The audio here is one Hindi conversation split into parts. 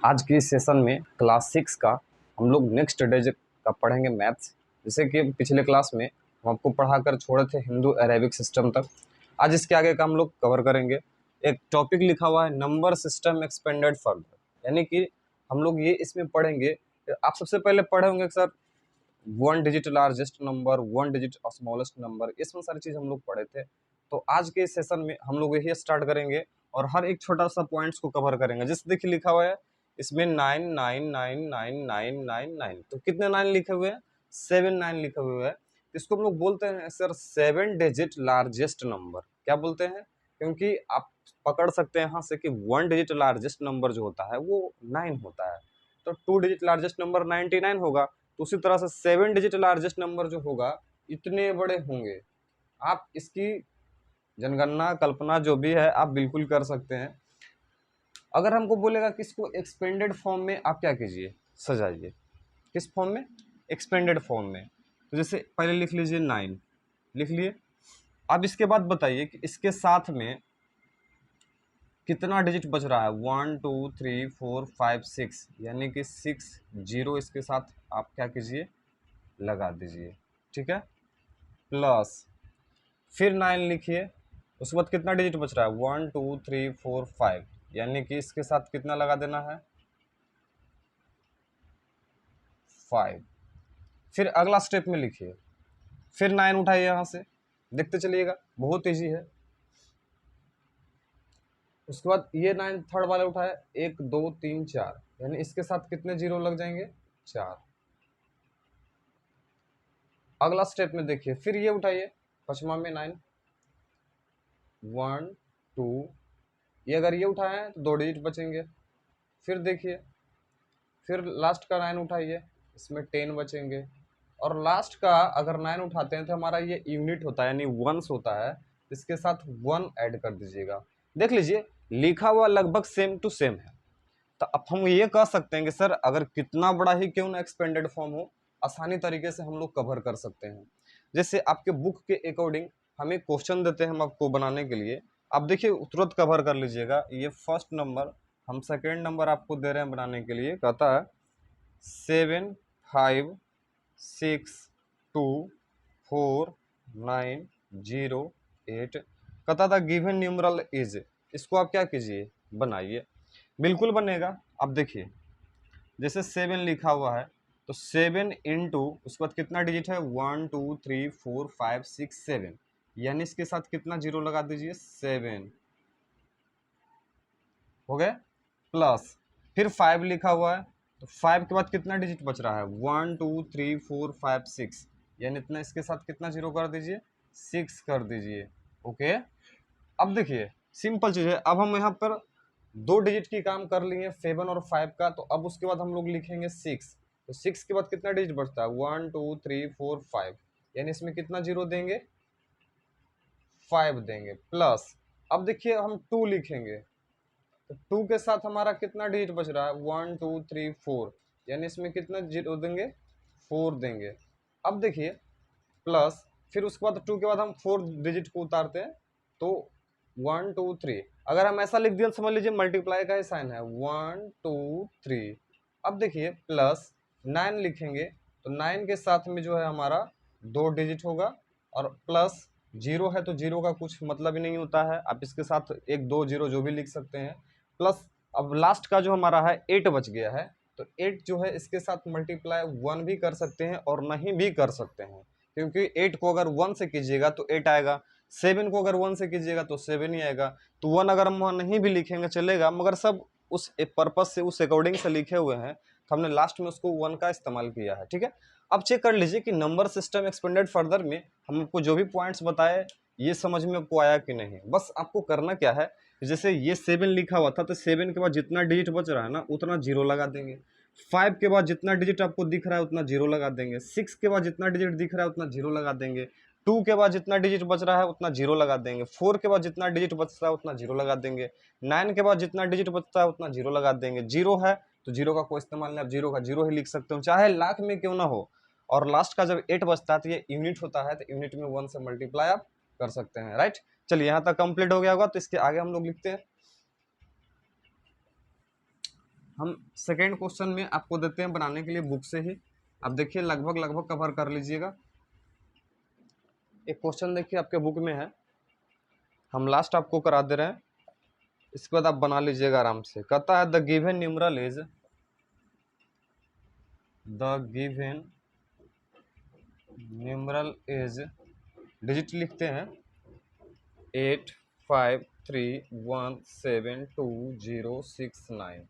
आज के इस सेशन में क्लास 6 का हम लोग नेक्स्ट डे का पढ़ेंगे मैथ्स। जैसे कि पिछले क्लास में हम आपको पढ़ाकर छोड़े थे हिंदू अरेबिक सिस्टम तक। आज इसके आगे का हम लोग कवर करेंगे। एक टॉपिक लिखा हुआ है नंबर सिस्टम एक्सपेंडेड फर्दर, यानी कि हम लोग ये इसमें पढ़ेंगे। आप सबसे पहले पढ़े होंगे sir 1 digit largest number, 1 digit smallest number, इसमें सारी चीज़ हम लोग पढ़े थे। तो आज के इस सेशन में हम लोग यही स्टार्ट करेंगे और हर एक छोटा सा पॉइंट्स को कवर करेंगे। जैसे देखिए लिखा हुआ है इसमें 9 तो कितने 9 लिखे हुए हैं? 7 9 लिखे हुए हैं। इसको हम लोग बोलते हैं सर 7 डिजिट लार्जेस्ट नंबर। क्या बोलते हैं? क्योंकि आप पकड़ सकते हैं यहाँ से कि 1 डिजिट लार्जेस्ट नंबर जो होता है वो 9 होता है, तो 2 डिजिट लार्जेस्ट नंबर 99 होगा। तो उसी तरह से 7 डिजिट लार्जेस्ट नंबर जो होगा इतने बड़े होंगे। आप इसकी जनगणना कल्पना जो भी है आप बिल्कुल कर सकते हैं। अगर हमको बोलेगा कि इसको एक्सपेंडेड फॉर्म में आप क्या कीजिए, सजाइए। किस फॉर्म में? एक्सपेंडेड फॉर्म में। तो जैसे पहले लिख लीजिए 9, लिख लिए। अब इसके बाद बताइए कि इसके साथ में कितना डिजिट बच रहा है? 1 2 3 4 5 6, यानी कि 6 जीरो इसके साथ आप क्या कीजिए, लगा दीजिए। ठीक है, प्लस फिर 9 लिखिए। उसके बाद कितना डिजिट बच रहा है? 1 2 3 4 5, यानी कि इसके साथ कितना लगा देना है? 5। फिर अगला स्टेप में लिखिए, फिर 9 उठाइए यहाँ से, देखते चलिएगा बहुत ईजी है। उसके बाद ये 9 थर्ड वाले उठाए, 1 2 3 4, यानी इसके साथ कितने जीरो लग जाएंगे? 4। अगला स्टेप में देखिए, फिर ये उठाइए पचमा में 9 1 2, ये अगर ये उठाए हैं तो 2 डिजिट बचेंगे। फिर देखिए, फिर लास्ट का 9 उठाइए, इसमें 10 बचेंगे। और लास्ट का अगर 9 उठाते हैं तो हमारा ये यूनिट होता है यानी वंस होता है, इसके साथ 1 ऐड कर दीजिएगा। देख लीजिए लिखा हुआ लगभग सेम टू सेम है। तो अब हम ये कह सकते हैं कि सर अगर कितना बड़ा ही क्यों ना एक्सपेंडेड फॉर्म हो, आसानी तरीके से हम लोग कवर कर सकते हैं। जैसे आपके बुक के अकॉर्डिंग हमें क्वेश्चन देते हैं हम आपको बनाने के लिए, आप देखिए तुरंत कवर कर लीजिएगा। ये फर्स्ट नंबर, हम सेकेंड नंबर आपको दे रहे हैं बनाने के लिए। कहता है 7 5 6 2 4 9 0 8। कहता था गिवन न्यूमरल इज, इसको आप क्या कीजिए, बनाइए। बिल्कुल बनेगा। अब देखिए जैसे 7 लिखा हुआ है तो 7 इंटू उसके बाद कितना डिजिट है? 1 2 3 4 5 6 7, यानी इसके साथ कितना जीरो लगा दीजिए? 7 हो गए। प्लस फिर 5 लिखा हुआ है तो 5 के बाद कितना डिजिट बच रहा है? 1 2 3 4 5 6, यानी इतना इसके साथ कितना जीरो कर दीजिए? 6 कर दीजिए। ओके, अब देखिए सिंपल चीज़ है। अब हम यहाँ पर 2 डिजिट की काम कर लिए 7 और 5 का, तो अब उसके बाद हम लोग लिखेंगे 6। तो 6 के बाद कितना डिजिट बचता है? 1 2 3 4 5, यानी इसमें कितना जीरो देंगे? 5 देंगे। प्लस अब देखिए हम 2 लिखेंगे तो 2 के साथ हमारा कितना डिजिट बच रहा है? 1 2 3 4, यानी इसमें कितना जीरो देंगे? 4 देंगे। अब देखिए प्लस फिर उसके बाद 2 के बाद हम 4 डिजिट को उतारते हैं तो 1 2 3। अगर हम ऐसा लिख दिया समझ लीजिए मल्टीप्लाई का ही साइन है, 1 2 3। अब देखिए प्लस 9 लिखेंगे तो 9 के साथ में जो है हमारा 2 डिजिट होगा, और प्लस जीरो है तो जीरो का कुछ मतलब ही नहीं होता है, आप इसके साथ 1 2 जीरो जो भी लिख सकते हैं। प्लस अब लास्ट का जो हमारा है 8 बच गया है, तो 8 जो है इसके साथ मल्टीप्लाई 1 भी कर सकते हैं और नहीं भी कर सकते हैं, क्योंकि 8 को अगर 1 से कीजिएगा तो 8 आएगा, 7 को अगर 1 से कीजिएगा तो 7 ही आएगा। तो 1 अगर हम वहाँ नहीं भी लिखेंगे चलेगा, मगर सब उस पर्पज से उस अकॉर्डिंग से लिखे हुए हैं, तो हमने लास्ट में उसको 1 का इस्तेमाल किया है। ठीक है, अब चेक कर लीजिए कि नंबर सिस्टम एक्सपेंडेड फर्दर में हम आपको जो भी पॉइंट्स बताए ये समझ में आपको आया कि नहीं। बस आपको करना क्या है, जैसे ये 7 लिखा हुआ था तो 7 के बाद जितना डिजिट बच रहा है ना उतना जीरो लगा देंगे। 5 के बाद जितना डिजिट आपको दिख रहा है उतना जीरो लगा देंगे। 6 के बाद जितना डिजिट दिख रहा है उतना जीरो लगा देंगे। 2 के बाद जितना डिजिट बच रहा है उतना जीरो लगा देंगे। 4 के बाद जितना डिजिट बचता है उतना जीरो लगा देंगे। 9 के बाद जितना डिजिट बचता है उतना जीरो लगा देंगे। जीरो है तो जीरो का कोई इस्तेमाल नहीं, आप जीरो का जीरो ही लिख सकते हो, चाहे लाख में क्यों ना हो। और लास्ट का जब 8 बचता है तो ये यूनिट होता है, तो यूनिट में 1 से मल्टीप्लाई आप कर सकते हैं। राइट, चलिए यहाँ तक कंप्लीट हो गया होगा, तो इसके आगे हम लोग लिखते हैं हम सेकेंड क्वेश्चन में आपको देते हैं बनाने के लिए बुक से ही। अब देखिए लगभग लगभग कवर कर लीजिएगा। एक क्वेश्चन देखिए आपके बुक में है, हम लास्ट आपको करा दे रहे हैं, इसके बाद आप बना लीजिएगा आराम से। कहता है the given numeral is, the given numeral is, digit लिखते हैं 85317206 9,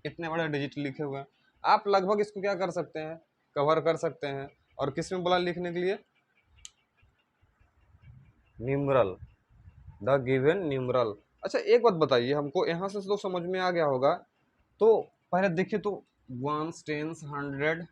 इतने बड़े डिजिट लिखे हुए हैं। आप लगभग इसको क्या कर सकते हैं, कवर कर सकते हैं। और किस में बोला लिखने के लिए, न्यूमरल, द गिवन न्यूमरल। अच्छा एक बात बताइए हमको, यहाँ से तो समझ में आ गया होगा। तो पहले देखिए तो वंस, टेंस, 100,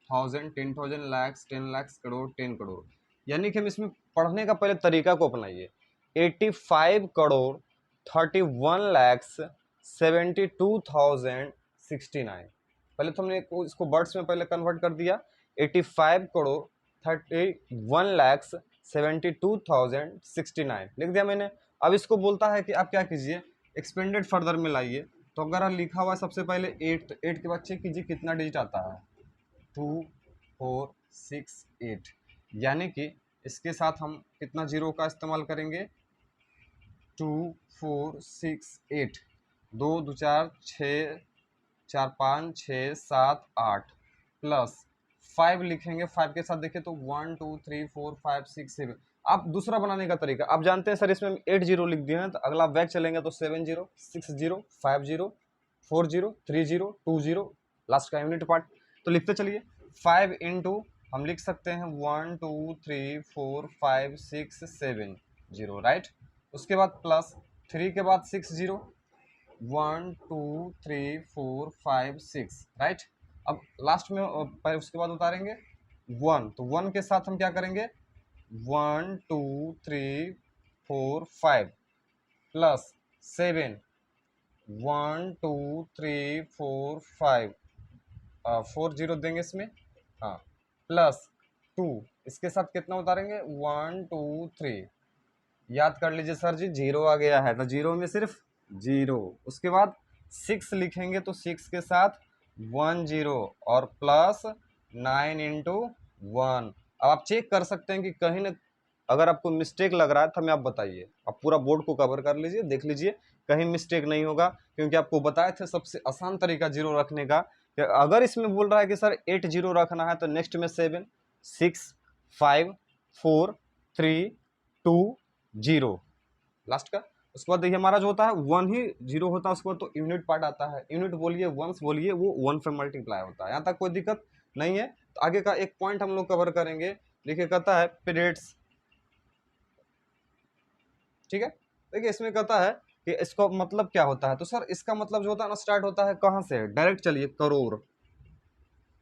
1000, 10,000, लैक्स, 10 लैक्स, करोड़, 10 करोड़, यानी कि हम इसमें पढ़ने का पहले तरीका को अपनाइए। 85 करोड़ 31 लैक्स 72,069, पहले तो हमने इसको वर्ड्स में पहले कन्वर्ट कर दिया। 85 करोड़ 31 लैक्स 72,069 लिख दिया मैंने। अब इसको बोलता है कि आप क्या कीजिए, एक्सपेंडेड फर्दर में लाइए। तो अगर लिखा हुआ है सबसे पहले 8, तो 8 के बाद चेक कीजिए कितना डिजिट आता है, 2 4 6 8, यानी कि इसके साथ हम कितना जीरो का इस्तेमाल करेंगे, 2 4 6 8, 2 2 4 6, 4 5 6 7 8, प्लस 5 लिखेंगे। 5 के साथ देखें तो 1 2 3 4 5 6 7। आप दूसरा बनाने का तरीका आप जानते हैं सर, इसमें हम 8 जीरो लिख दिए हैं, तो अगला बैक चलेंगे तो 7 0 6 0 5 0 4 0 3 0 2 0, लास्ट का यूनिट पार्ट। तो लिखते चलिए 5 इंटू, हम लिख सकते हैं 1 2 3 4 5 6 7 0, राइट। उसके बाद प्लस 3 के बाद 6 0, 1 2 3 4 5 6, राइट। अब लास्ट में पहले उसके बाद उतारेंगे 1, तो 1 के साथ हम क्या करेंगे, 1 2 3 4 5, प्लस 7, 1 2 3 4 5, 4 जीरो देंगे इसमें, हाँ, प्लस 2, इसके साथ कितना उतारेंगे, 1 2 3, याद कर लीजिए सर जी, जीरो आ गया है तो जीरो में सिर्फ जीरो। उसके बाद 6 लिखेंगे तो 6 के साथ 1 0 और प्लस 9 इंटू 1। अब आप चेक कर सकते हैं कि कहीं ना, अगर आपको मिस्टेक लग रहा है तो हमें आप बताइए, आप पूरा बोर्ड को कवर कर लीजिए, देख लीजिए कहीं मिस्टेक नहीं होगा, क्योंकि आपको बताए थे सबसे आसान तरीका जीरो रखने का। कि अगर इसमें बोल रहा है कि सर 8 जीरो रखना है, तो नेक्स्ट में 7 6 5 4 3 2 0, लास्ट का। उसके बाद देखिए हमारा जो होता है 1 ही जीरो होता है, उसके बाद तो यूनिट पार्ट आता है, यूनिट बोलिए वंस बोलिए, वो 1 पे मल्टीप्लाई होता है। यहाँ तक कोई दिक्कत नहीं है। तो आगे का एक पॉइंट हम लोग कवर करेंगे। देखिए कहता है पीरियड्स, ठीक है। देखिए इसमें कहता है कि इसका मतलब क्या होता है, तो सर इसका मतलब जो होता है ना, स्टार्ट होता है कहाँ से, डायरेक्ट चलिए करोड़,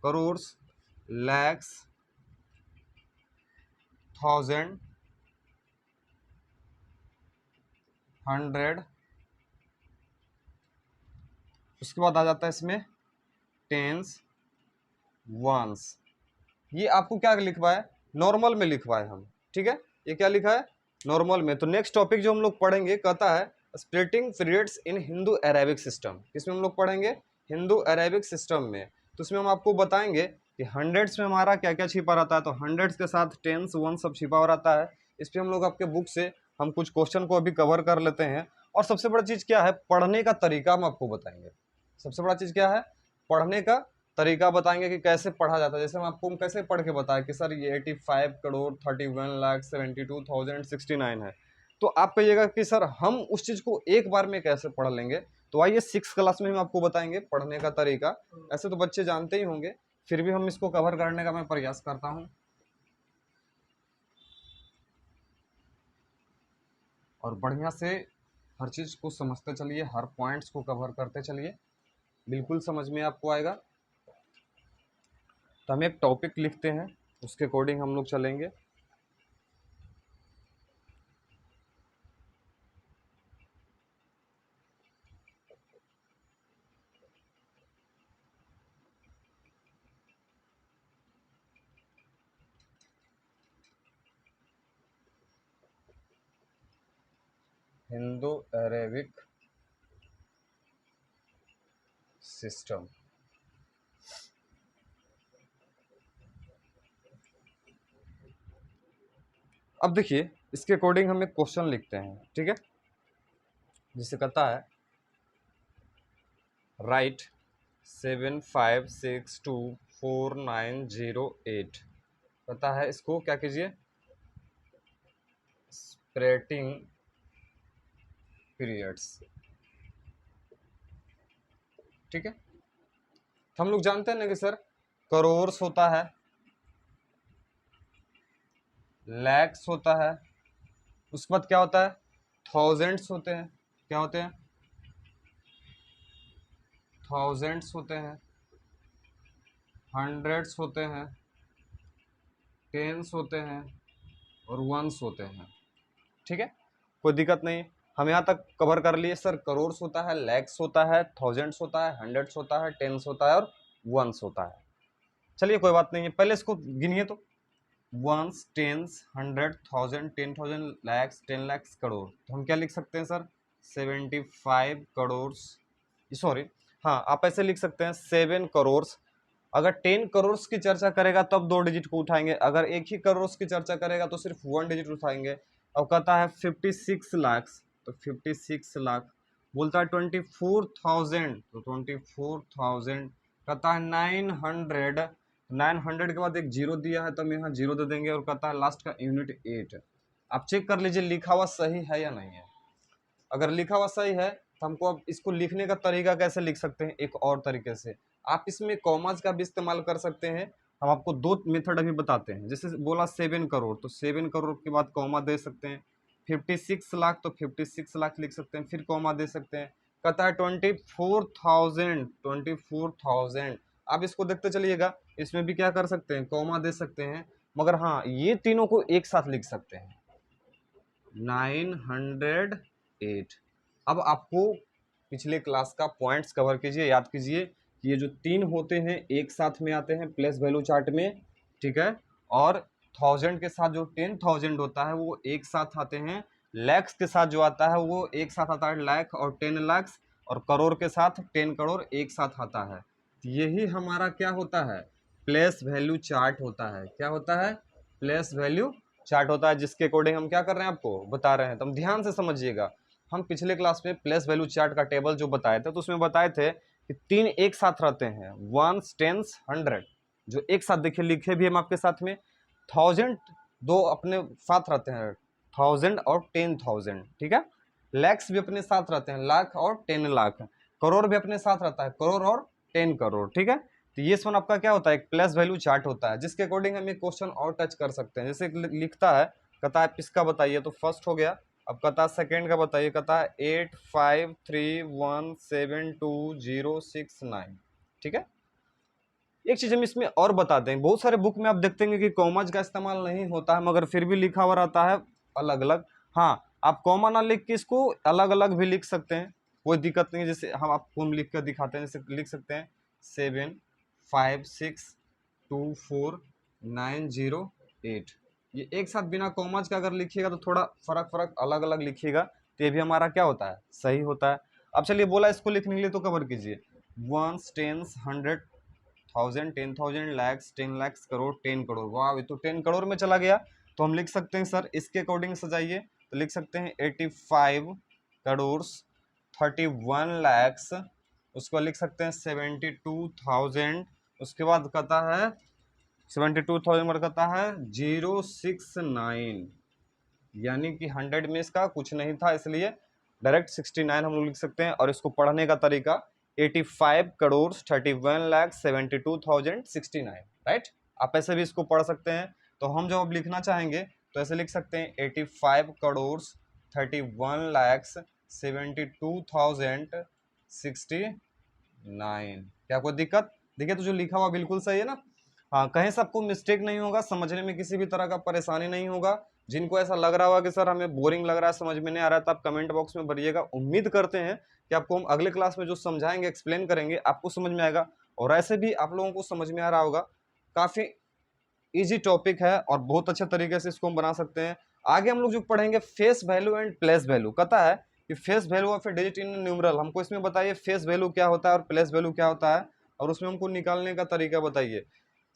करोड़, लैक्स, थाउजेंड, 100, उसके बाद आ जाता है इसमें टेंस, वंस। ये आपको क्या लिखवा है, नॉर्मल में लिखवा है हम, ठीक है। ये क्या लिखा है, नॉर्मल में। तो नेक्स्ट टॉपिक जो हम लोग पढ़ेंगे कहता है स्प्लिटिंग पीरियड्स इन हिंदू अरेबिक सिस्टम। किसमें हम लोग पढ़ेंगे, हिंदू अरेबिक सिस्टम में। तो उसमें हम आपको बताएंगे कि हंड्रेड्स में हमारा क्या क्या छिपा रहता है, तो हंड्रेड्स के साथ टेंस वन सब छिपा हुआ रहता है। इस पर हम लोग आपके बुक से हम कुछ क्वेश्चन को अभी कवर कर लेते हैं। और सबसे बड़ा चीज़ क्या है, पढ़ने का तरीका हम आपको बताएंगे। सबसे बड़ा चीज़ क्या है, पढ़ने का तरीका बताएंगे कि कैसे पढ़ा जाता है। जैसे हम आपको कैसे पढ़ के बताएं कि सर ये 85 करोड़ 31 लाख 72,069 है, तो आप कहिएगा कि सर हम उस चीज़ को एक बार में कैसे पढ़ लेंगे। तो आइए 6 क्लास में हम आपको बताएंगे पढ़ने का तरीका। ऐसे तो बच्चे जानते ही होंगे, फिर भी हम इसको कवर करने का मैं प्रयास करता हूँ। और बढ़िया से हर चीज़ को समझते चलिए, हर पॉइंट्स को कवर करते चलिए, बिल्कुल समझ में आपको आएगा। तो हम एक टॉपिक लिखते हैं, उसके अकॉर्डिंग हम लोग चलेंगे। Hindu Arabic system. अब देखिए इसके अकॉर्डिंग हम एक क्वेश्चन लिखते हैं, ठीक है, जिसे कहता है राइट 7562490 8। पता है इसको क्या कीजिए, स्प्रेटिंग पीरियड्स, ठीक है। तो हम लोग जानते हैं ना कि सर करोर्स होता है, लैक्स होता है, उसके बाद क्या होता है, थाउजेंड्स होते हैं, क्या होते हैं, थाउजेंड्स होते हैं, हंड्रेड्स होते हैं, टेंस होते हैं और वंस होते हैं, ठीक है, कोई दिक्कत नहीं। हम यहाँ तक कवर कर लिए सर, करोर्स होता है, लैक्स होता है, थाउजेंड्स होता है, हंड्रेड्स होता है, टेंस होता है और वंस होता है। चलिए कोई बात नहीं है, पहले इसको गिनिए तो, ones, tens, hundred, thousand, 10,000, lakhs, 10 lakhs, crore. तो हम क्या लिख सकते हैं सर, 75 करोड़, सॉरी, हाँ आप ऐसे लिख सकते हैं 7 करोड़। अगर 10 करोड़ की चर्चा करेगा तब 2 डिजिट को उठाएंगे, अगर एक ही करोड़ की चर्चा करेगा तो सिर्फ 1 डिजिट उठाएंगे। अब कहता है 56 लाख, तो 56 लाख, बोलता है 24,000, तो 24,000, कहता है 900, 900 के बाद एक जीरो दिया है तो हम यहाँ जीरो दे देंगे, और कहता है लास्ट का यूनिट 8। आप चेक कर लीजिए लिखा हुआ सही है या नहीं है। अगर लिखा हुआ सही है तो हमको अब इसको लिखने का तरीका कैसे लिख सकते हैं, एक और तरीके से आप इसमें कॉमाज का भी इस्तेमाल कर सकते हैं। हम आपको 2 मेथड अभी बताते हैं। जैसे बोला 7 करोड़, तो 7 करोड़ के बाद कॉमा दे सकते हैं। 56 लाख, तो 56 लाख लिख सकते हैं, फिर कॉमा दे सकते हैं। कहता है 24,000, 24,000। आप इसको देखते चलिएगा, इसमें भी क्या कर सकते हैं, कॉमा दे सकते हैं, मगर हाँ ये तीनों को एक साथ लिख सकते हैं, 908। अब आपको पिछले क्लास का पॉइंट्स कवर कीजिए, याद कीजिए कि ये जो 3 होते हैं एक साथ में आते हैं प्लेस वैल्यू चार्ट में, ठीक है, और 1000 के साथ जो 10,000 होता है वो एक साथ आते हैं, लैक्स के साथ जो आता है वो एक साथ आता है लाख और 10 लाख, और करोड़ के साथ 10 करोड़ एक साथ आता है। तो यही हमारा क्या होता है, प्लेस वैल्यू चार्ट होता है। क्या होता है, प्लेस वैल्यू चार्ट होता है, जिसके अकॉर्डिंग हम क्या कर रहे हैं आपको बता रहे हैं। तो हम ध्यान से समझिएगा, हम पिछले क्लास में प्लेस वैल्यू चार्ट का टेबल जो बताए थे तो उसमें बताए थे कि 3 एक साथ रहते हैं, वंस, टेंस, 100, जो एक साथ देखिए लिखे भी हम आपके साथ में। 1000 दो अपने साथ रहते हैं, 1000 और 10,000, ठीक है। लैक्स भी अपने साथ रहते हैं, लाख और 10 लाख। करोड़ भी अपने साथ रहता है, करोड़ और 10 करोड़, ठीक है। तो ये वन आपका क्या होता है, एक प्लेस वैल्यू चार्ट होता है, जिसके अकॉर्डिंग हम एक क्वेश्चन और टच कर सकते हैं। जैसे लिखता है, कहता है इसका बताइए, तो फर्स्ट हो गया। अब कहता है सेकेंड का बताइए, कहता है 85317206 9, ठीक है। एक चीज हम इसमें और बता दें, बहुत सारे बुक में आप देखते हैं कि कॉमाज का इस्तेमाल नहीं होता है, मगर फिर भी लिखा हुआ रहता है अलग अलग। हाँ, आप कॉमा ना लिख के इसको अलग अलग भी लिख सकते हैं, कोई दिक्कत नहीं है। जैसे हम आपको लिख कर दिखाते हैं, जैसे लिख सकते हैं 7562490 8। ये एक साथ बिना कॉमाज का अगर लिखिएगा तो थोड़ा फर्क फर्क अलग अलग लिखिएगा, तो ये भी हमारा क्या होता है, सही होता है। अब चलिए बोला इसको लिखने के लिए तो कवर कीजिए, वंस, टेंस, 100, 1000, 10,000, लैक्स, 10 लैक्स, करोड़, 10 करोड़। वाह, ये तो 10 करोड़ में चला गया। तो हम लिख सकते हैं सर इसके अकॉर्डिंग सजाइए, तो लिख सकते हैं 85 करोड़ 31 लैक्स, उसको लिख सकते हैं 72,000। उसके बाद कहता है 72,000 पर कहता है 069, यानी कि 100 में इसका कुछ नहीं था, इसलिए डायरेक्ट 69 हम लोग लिख सकते हैं। और इसको पढ़ने का तरीका 85 करोड़ 31 लाख 72,069, राइट। आप ऐसे भी इसको पढ़ सकते हैं। तो हम जब अब लिखना चाहेंगे तो ऐसे लिख सकते हैं 85 करोड़ 31 लाख 72,069। क्या कोई दिक्कत, देखिए तो जो लिखा हुआ बिल्कुल सही है ना। हाँ, कहीं से आपको मिस्टेक नहीं होगा, समझने में किसी भी तरह का परेशानी नहीं होगा। जिनको ऐसा लग रहा होगा कि सर हमें बोरिंग लग रहा है, समझ में नहीं आ रहा है, तो आप कमेंट बॉक्स में भरिएगा। उम्मीद करते हैं कि आपको हम अगले क्लास में जो समझाएंगे, एक्सप्लेन करेंगे, आपको समझ में आएगा। और ऐसे भी आप लोगों को समझ में आ रहा होगा, काफ़ी इजी टॉपिक है और बहुत अच्छे तरीके से इसको हम बना सकते हैं। आगे हम लोग जो पढ़ेंगे face value and place value, कहता है कि face value of A digit in numeral, हमको इसमें बताइए फेस वैल्यू क्या होता है और प्लेस वैल्यू क्या होता है, और उसमें हमको निकालने का तरीका बताइए।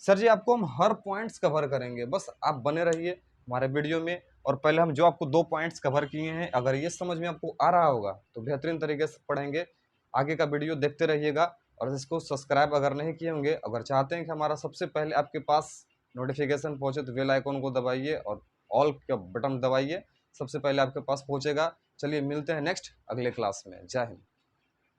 सर जी आपको हम हर पॉइंट्स कवर करेंगे, बस आप बने रहिए हमारे वीडियो में। और पहले हम जो आपको 2 पॉइंट्स कवर किए हैं, अगर ये समझ में आपको आ रहा होगा तो बेहतरीन तरीके से पढ़ेंगे। आगे का वीडियो देखते रहिएगा, और इसको सब्सक्राइब अगर नहीं किए होंगे, अगर चाहते हैं कि हमारा सबसे पहले आपके पास नोटिफिकेशन पहुंचे तो बेल आइकन को दबाइए और ऑल का बटन दबाइए, सबसे पहले आपके पास पहुंचेगा। चलिए मिलते हैं नेक्स्ट अगले क्लास में। जय हिंद।